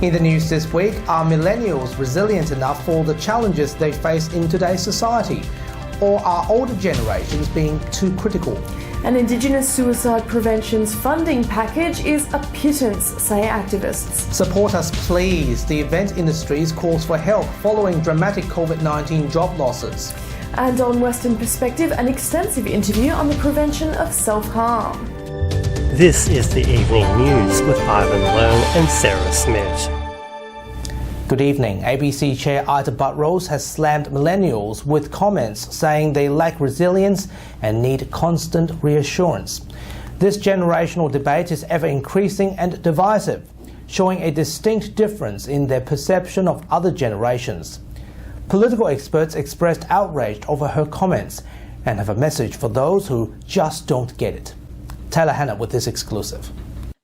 In the news this week, are millennials resilient enough for the challenges they face in today's society? Or are older generations being too critical? An Indigenous suicide prevention's funding package is a pittance, say activists. Support us please. The event industry calls for help following dramatic COVID-19 job losses. And on Western Perspective, an extensive interview on the prevention of self-harm. This is the Evening News with Ivan Lowe and Sarah Smith. Good evening. ABC Chair Ita Buttrose has slammed millennials with comments saying they lack resilience and need constant reassurance. This generational debate is ever increasing and divisive, showing a distinct difference in their perception of other generations. Political experts expressed outrage over her comments and have a message for those who just don't get it. Taylor Hannah with this exclusive.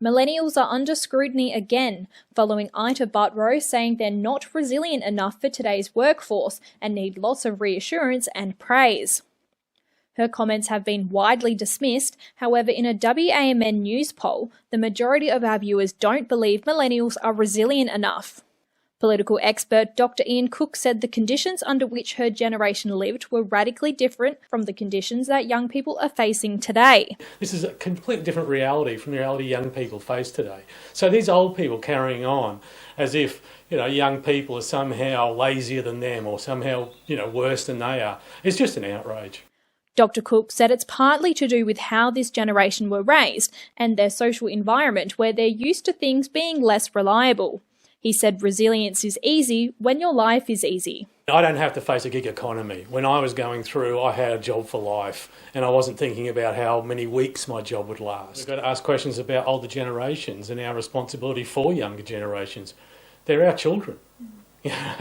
Millennials are under scrutiny again, following Ita Buttrose saying they're not resilient enough for today's workforce and need lots of reassurance and praise. Her comments have been widely dismissed. However, in a WAMN news poll, the majority of our viewers don't believe millennials are resilient enough. Political expert Dr. Ian Cook said the conditions under which her generation lived were radically different from the conditions that young people are facing today. This is a completely different reality from the reality young people face today. So these old people carrying on as if, young people are somehow lazier than them or somehow, worse than they are, it's just an outrage. Dr. Cook said it's partly to do with how this generation were raised and their social environment where they're used to things being less reliable. He said resilience is easy when your life is easy. I don't have to face a gig economy. When I was going through, I had a job for life and I wasn't thinking about how many weeks my job would last. We've got to ask questions about older generations and our responsibility for younger generations. They're our children.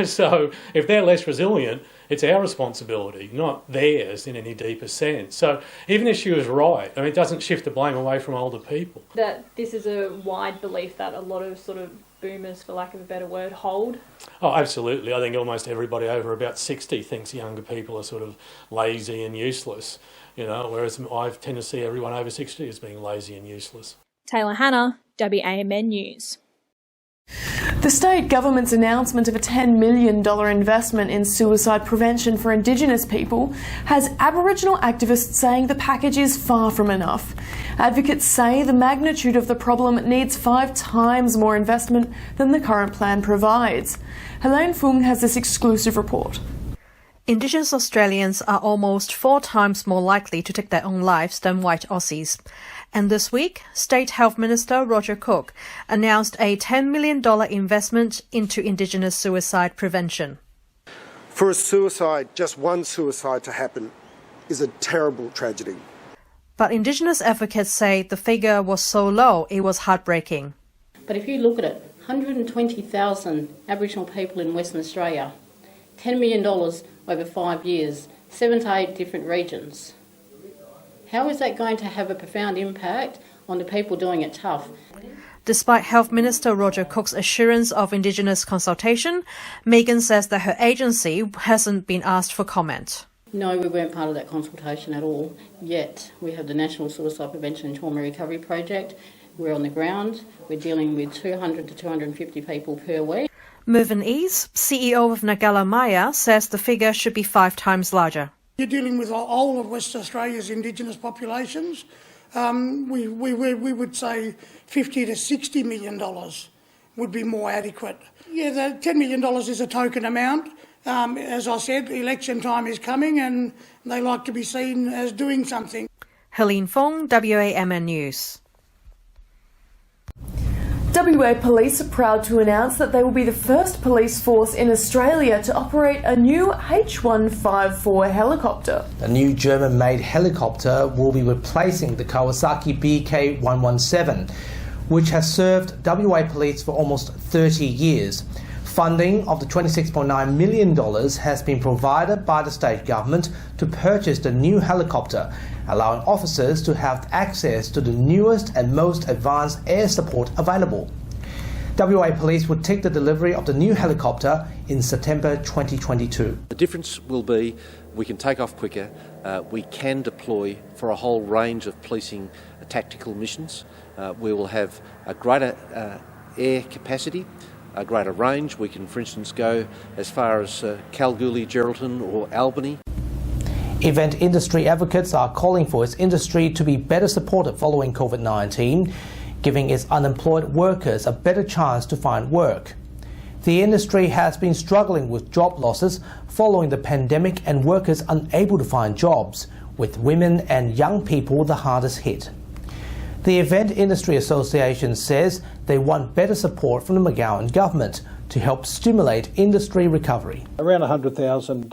So if they're less resilient, it's our responsibility, not theirs in any deeper sense. So even if she was right, it doesn't shift the blame away from older people. That this is a wide belief that a lot of sort of boomers, for lack of a better word, hold? Oh, absolutely. I think almost everybody over about 60 thinks younger people are sort of lazy and useless, whereas I tend to see everyone over 60 as being lazy and useless. Taylor Hannah, WAMN News. The state government's announcement of a $10 million investment in suicide prevention for Indigenous people has Aboriginal activists saying the package is far from enough. Advocates say the magnitude of the problem needs 5 times more investment than the current plan provides. Helene Fung has this exclusive report. Indigenous Australians are almost 4 times more likely to take their own lives than white Aussies. And this week, State Health Minister Roger Cook announced a $10 million investment into Indigenous suicide prevention. For a suicide, just one suicide to happen, is a terrible tragedy. But Indigenous advocates say the figure was so low it was heartbreaking. But if you look at it, 120,000 Aboriginal people in Western Australia, $10 million over 5 years, 7 to 8 different regions. How is that going to have a profound impact on the people doing it tough? Despite Health Minister Roger Cook's assurance of Indigenous consultation, Megan says that her agency hasn't been asked for comment. No, we weren't part of that consultation at all, yet we have the National Suicide Prevention and Trauma Recovery Project. We're on the ground. We're dealing with 200 to 250 people per week. Mervyn Ease, CEO of Nagala Maya, says the figure should be 5 times larger. You're dealing with all of West Australia's Indigenous populations. We would say $50 to $60 million would be more adequate. Yeah, the $10 million is a token amount. As I said, election time is coming and they like to be seen as doing something. Helene Fong, WAMN News. WA Police are proud to announce that they will be the first police force in Australia to operate a new H154 helicopter. A new German-made helicopter will be replacing the Kawasaki BK-117, which has served WA Police for almost 30 years. Funding of the $26.9 million has been provided by the state government to purchase the new helicopter, allowing officers to have access to the newest and most advanced air support available. WA Police would take the delivery of the new helicopter in September 2022. The difference will be we can take off quicker, we can deploy for a whole range of policing tactical missions, we will have a greater air capacity, a greater range. We can, for instance, go as far as Kalgoorlie, Geraldton or Albany. Event industry advocates are calling for its industry to be better supported following COVID-19, giving its unemployed workers a better chance to find work. The industry has been struggling with job losses following the pandemic and workers unable to find jobs, with women and young people the hardest hit. The Event Industry Association says they want better support from the McGowan government to help stimulate industry recovery. Around 100,000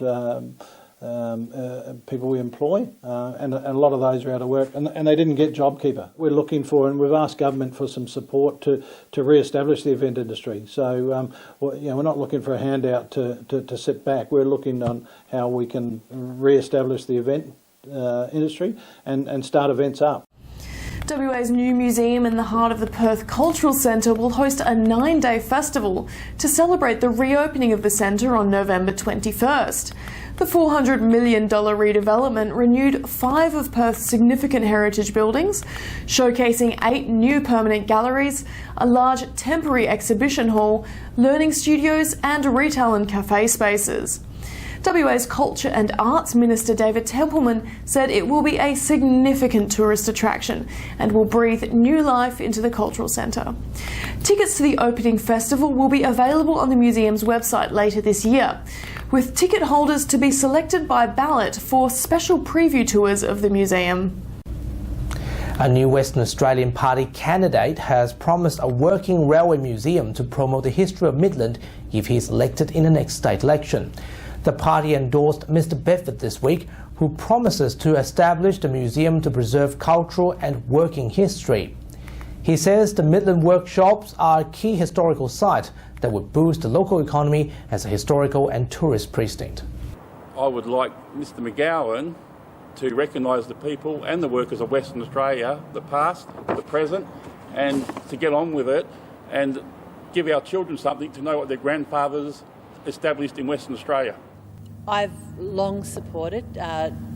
people we employ, and a lot of those are out of work, and they didn't get JobKeeper. We're looking for, and we've asked government for some support to re-establish the event industry. So we're not looking for a handout to sit back. We're looking on how we can re-establish the event industry and start events up. WA's new museum in the heart of the Perth Cultural Centre will host a 9-day festival to celebrate the reopening of the centre on November 21st. The $400 million redevelopment renewed 5 of Perth's significant heritage buildings, showcasing 8 new permanent galleries, a large temporary exhibition hall, learning studios and retail and cafe spaces. WA's Culture and Arts Minister David Templeman said it will be a significant tourist attraction and will breathe new life into the cultural centre. Tickets to the opening festival will be available on the museum's website later this year, with ticket holders to be selected by ballot for special preview tours of the museum. A new Western Australian Party candidate has promised a working railway museum to promote the history of Midland if he is elected in the next state election. The party endorsed Mr. Bedford this week, who promises to establish the museum to preserve cultural and working history. He says the Midland workshops are a key historical site that would boost the local economy as a historical and tourist precinct. I would like Mr. McGowan to recognise the people and the workers of Western Australia, the past, the present, and to get on with it and give our children something to know what their grandfathers established in Western Australia. I've long supported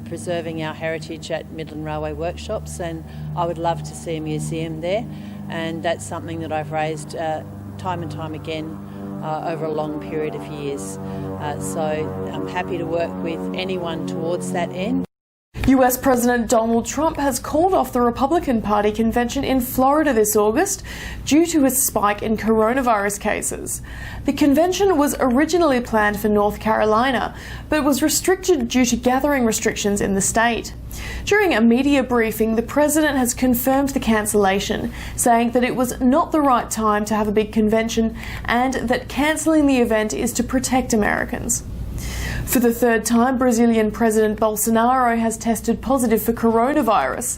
preserving our heritage at Midland Railway Workshops, and I would love to see a museum there, and that's something that I've raised time and time again over a long period of years. So I'm happy to work with anyone towards that end. US President Donald Trump has called off the Republican Party convention in Florida this August due to a spike in coronavirus cases. The convention was originally planned for North Carolina, but was restricted due to gathering restrictions in the state. During a media briefing, the president has confirmed the cancellation, saying that it was not the right time to have a big convention and that cancelling the event is to protect Americans. For the 3rd time, Brazilian President Bolsonaro has tested positive for coronavirus.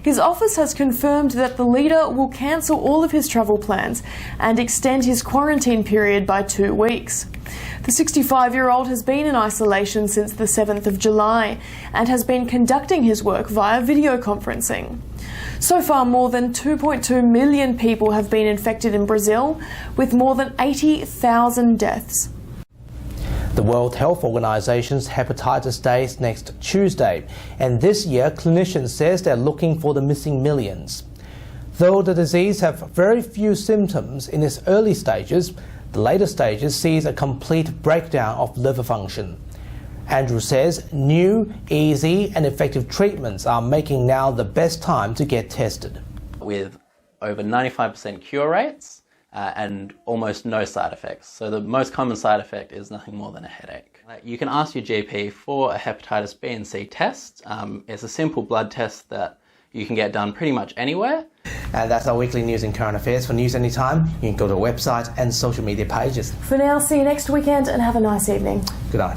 His office has confirmed that the leader will cancel all of his travel plans and extend his quarantine period by 2 weeks. The 65-year-old has been in isolation since the 7th of July and has been conducting his work via video conferencing. So far, more than 2.2 million people have been infected in Brazil, with more than 80,000 deaths. The World Health Organization's Hepatitis Day is next Tuesday, and this year clinicians says they're looking for the missing millions. Though the disease has very few symptoms in its early stages, the later stages sees a complete breakdown of liver function. Andrew says new, easy and effective treatments are making now the best time to get tested. With over 95% cure rates, and almost no side effects. So the most common side effect is nothing more than a headache. You can ask your GP for a hepatitis B and C test. It's a simple blood test that you can get done pretty much anywhere. And that's our weekly news and current affairs. For news anytime, you can go to the website and social media pages. For now, see you next weekend and have a nice evening. Good night.